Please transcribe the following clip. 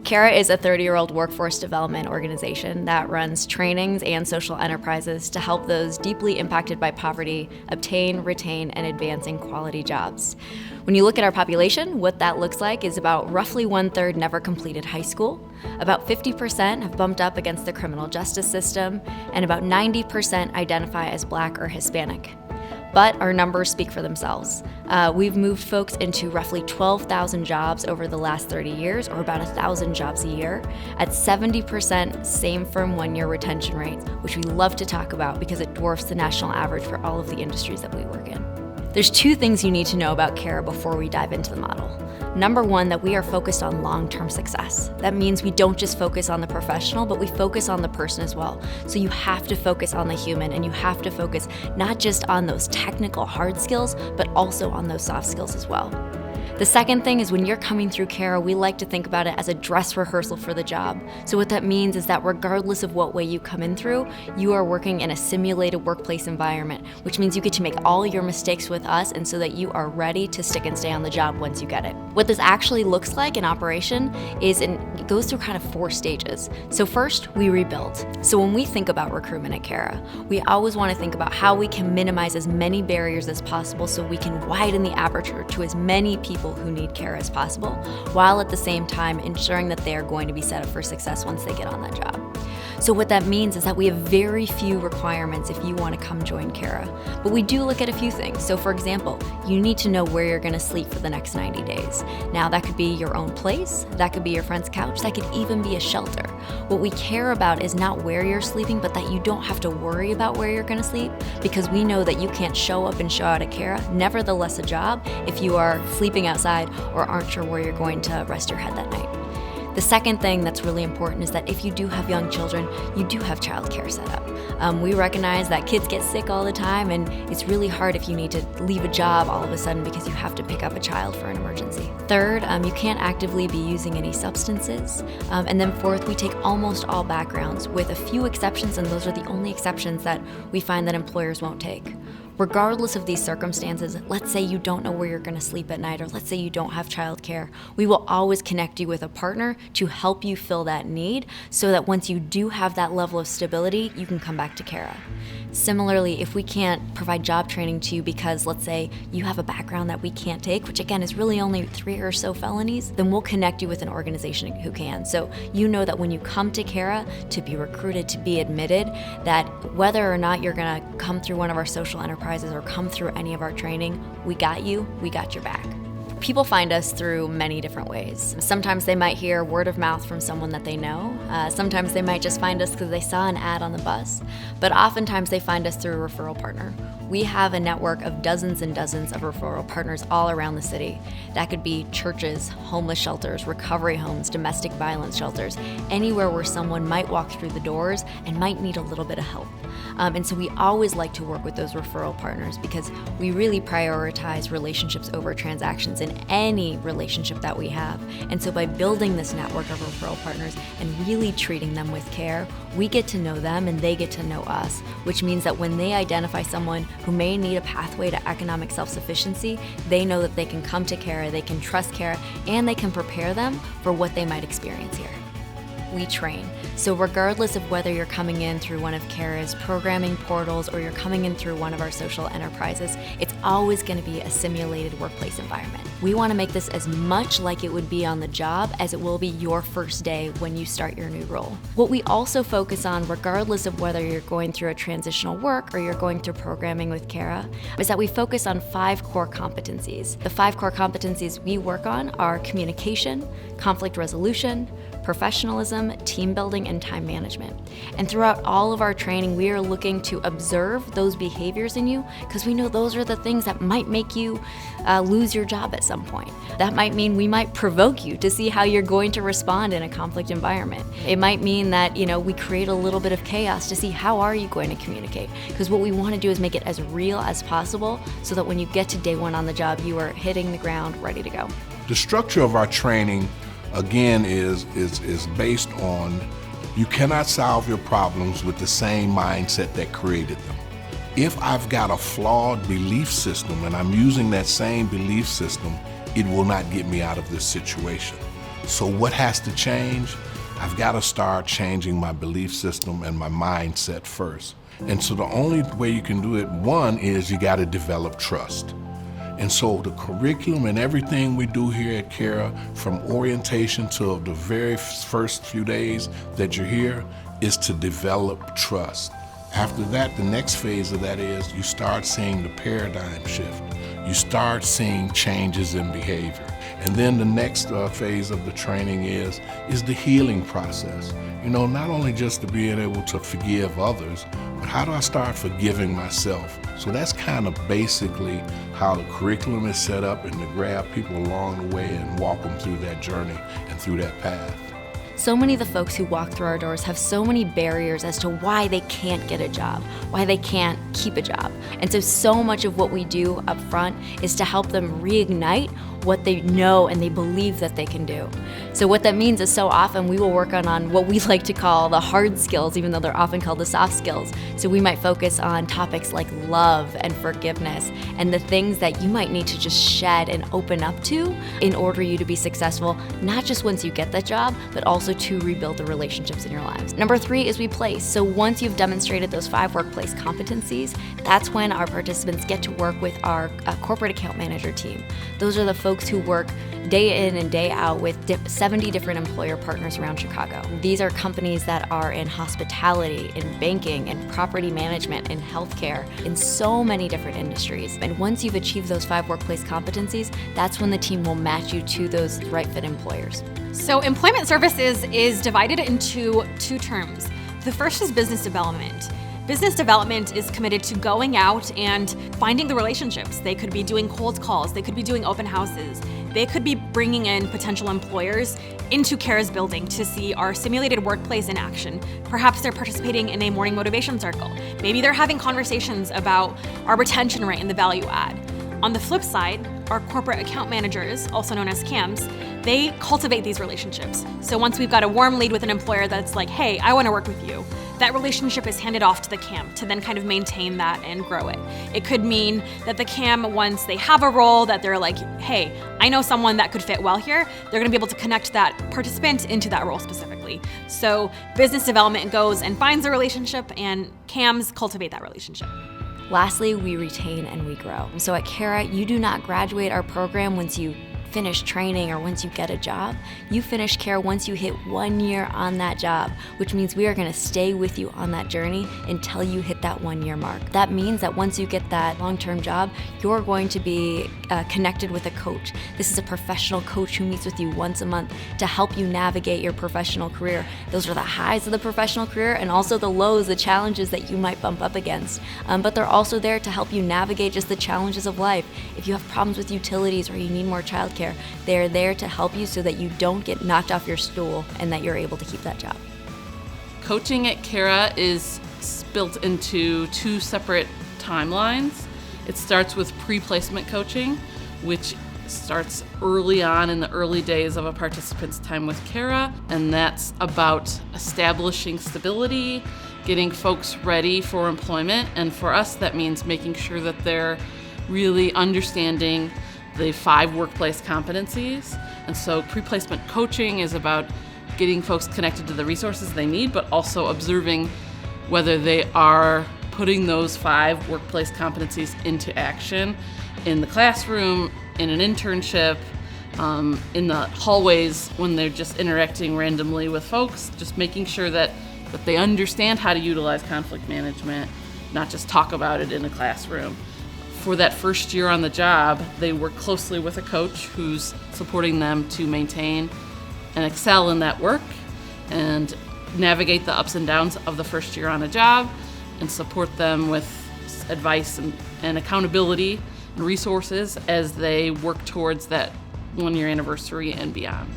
Cara is a 30-year-old workforce development organization that runs trainings and social enterprises to help those deeply impacted by poverty obtain, retain, and advance in quality jobs. When you look at our population, what that looks like is about roughly 1/3 never completed high school, about 50% have bumped up against the criminal justice system, and about 90% identify as Black or Hispanic. But our numbers speak for themselves. We've moved folks into roughly 12,000 jobs over the last 30 years, or about 1,000 jobs a year, at 70% same firm one-year retention rates, which we love to talk about because it dwarfs the national average for all of the industries that we work in. There's two things you need to know about Cara before we dive into the model. Number one, that we are focused on long-term success. That means we don't just focus on the professional, but we focus on the person as well. So you have to focus on the human, and you have to focus not just on those technical hard skills, but also on those soft skills as well. The second thing is when you're coming through Cara, we like to think about it as a dress rehearsal for the job. So what that means is that regardless of what way you come in through, you are working in a simulated workplace environment, which means you get to make all your mistakes with us and so that you are ready to stick and stay on the job once you get it. What this actually looks like in operation is it goes through kind of 4 stages. So first, we rebuild. So when we think about recruitment at Cara, we always want to think about how we can minimize as many barriers as possible so we can widen the aperture to as many people who need Cara as possible, while at the same time ensuring that they are going to be set up for success once they get on that job. So what that means is that we have very few requirements if you want to come join Cara, but we do look at a few things. So for example, you need to know where you're going to sleep for the next 90 days. Now that could be your own place, that could be your friend's couch, that could even be a shelter. What we care about is not where you're sleeping, but that you don't have to worry about where you're going to sleep, because we know that you can't show up and show out at Cara, nevertheless a job, if you are sleeping outside or aren't sure where you're going to rest your head that night. The second thing that's really important is that if you do have young children, you do have childcare set up. We recognize that kids get sick all the time, and it's really hard if you need to leave a job all of a sudden because you have to pick up a child for an emergency. Third, you can't actively be using any substances. And then fourth, we take almost all backgrounds with a few exceptions, and those are the only exceptions that we find that employers won't take. Regardless of these circumstances, let's say you don't know where you're going to sleep at night, or let's say you don't have childcare, we will always connect you with a partner to help you fill that need so that once you do have that level of stability, you can come back to Cara. Similarly, if we can't provide job training to you because let's say you have a background that we can't take, which again is really only 3 or so felonies, then we'll connect you with an organization who can. So you know that when you come to Cara to be recruited, to be admitted, that whether or not you're going to come through one of our social enterprises or come through any of our training, we got you, we got your back. People find us through many different ways. Sometimes they might hear word of mouth from someone that they know. Sometimes they might just find us because they saw an ad on the bus. But oftentimes they find us through a referral partner. We have a network of dozens and dozens of referral partners all around the city. That could be churches, homeless shelters, recovery homes, domestic violence shelters, anywhere where someone might walk through the doors and might need a little bit of help. And so we always like to work with those referral partners because we really prioritize relationships over transactions in any relationship that we have. And so by building this network of referral partners and really treating them with care, we get to know them and they get to know us, which means that when they identify someone who may need a pathway to economic self-sufficiency, they know that they can come to Cara, they can trust Cara, and they can prepare them for what they might experience here. We train. So regardless of whether you're coming in through one of Cara's programming portals or you're coming in through one of our social enterprises, it's always going to be a simulated workplace environment. We want to make this as much like it would be on the job as it will be your first day when you start your new role. What we also focus on, regardless of whether you're going through a transitional work or you're going through programming with Cara, is that we focus on 5 core competencies. The 5 core competencies we work on are communication, conflict resolution, professionalism, team building, and time management. And throughout all of our training, we are looking to observe those behaviors in you because we know those are the things that might make you lose your job at some point. That might mean we might provoke you to see how you're going to respond in a conflict environment. It might mean that, we create a little bit of chaos to see how are you going to communicate, because what we want to do is make it as real as possible so that when you get to day 1 on the job, you are hitting the ground ready to go. The structure of our training again is based on you cannot solve your problems with the same mindset that created them. If I've got a flawed belief system and I'm using that same belief system, it will not get me out of this situation. So what has to change? I've got to start changing my belief system and my mindset first. And so the only way you can do it, one, is you got to develop trust. And so the curriculum and everything we do here at Cara, from orientation to the very first few days that you're here, is to develop trust. After that, the next phase of that is you start seeing the paradigm shift. You start seeing changes in behavior. And then the next phase of the training is the healing process. You know, not only just to being able to forgive others, but how do I start forgiving myself? So that's kind of basically how the curriculum is set up, and to grab people along the way and walk them through that journey and through that path. So many of the folks who walk through our doors have so many barriers as to why they can't get a job, why they can't keep a job. And so much of what we do up front is to help them reignite what they know and they believe that they can do. So what that means is so often we will work on what we like to call the hard skills, even though they're often called the soft skills. So we might focus on topics like love and forgiveness and the things that you might need to just shed and open up to in order you to be successful, not just once you get that job, but also to rebuild the relationships in your lives. Number 3 is we place. So once you've demonstrated those 5 workplace competencies, that's when our participants get to work with our corporate account manager team. Those are the folks who work day in and day out with 70 different employer partners around Chicago. These are companies that are in hospitality, in banking, in property management, in healthcare, in so many different industries. And once you've achieved those 5 workplace competencies, that's when the team will match you to those right fit employers. So employment services is divided into 2 terms. The first is business development. Business development is committed to going out and finding the relationships. They could be doing cold calls, they could be doing open houses, they could be bringing in potential employers into Cara's building to see our simulated workplace in action. Perhaps they're participating in a morning motivation circle. Maybe they're having conversations about our retention rate and the value add. On the flip side, our corporate account managers, also known as CAMs, they cultivate these relationships. So once we've got a warm lead with an employer that's like, hey, I want to work with you, that relationship is handed off to the CAM to then kind of maintain that and grow it. It could mean that the CAM, once they have a role that they're like, hey, I know someone that could fit well here, they're gonna be able to connect that participant into that role specifically. So business development goes and finds a relationship, and CAMs cultivate that relationship. Lastly, we retain and we grow. So at Cara, you do not graduate our program once you finish training or once you get a job. You finish Cara once you hit 1 year on that job, which means we are going to stay with you on that journey until you hit that 1 year mark. That means that once you get that long-term job, you're going to be connected with a coach. This is a professional coach who meets with you once a month to help you navigate your professional career. Those are the highs of the professional career and also the lows, the challenges that you might bump up against. But they're also there to help you navigate just the challenges of life. If you have problems with utilities or you need more childcare, they're there to help you so that you don't get knocked off your stool and that you're able to keep that job. Coaching at Cara is built into 2 separate timelines. It starts with pre-placement coaching, which starts early on in the early days of a participant's time with Cara, and that's about establishing stability, getting folks ready for employment, and for us that means making sure that they're really understanding the 5 workplace competencies. And so pre-placement coaching is about getting folks connected to the resources they need, but also observing whether they are putting those 5 workplace competencies into action in the classroom, in an internship, in the hallways when they're just interacting randomly with folks, just making sure that they understand how to utilize conflict management, not just talk about it in a classroom. For that first year on the job, they work closely with a coach who's supporting them to maintain and excel in that work and navigate the ups and downs of the first year on a job and support them with advice and accountability and resources as they work towards that 1 year anniversary and beyond.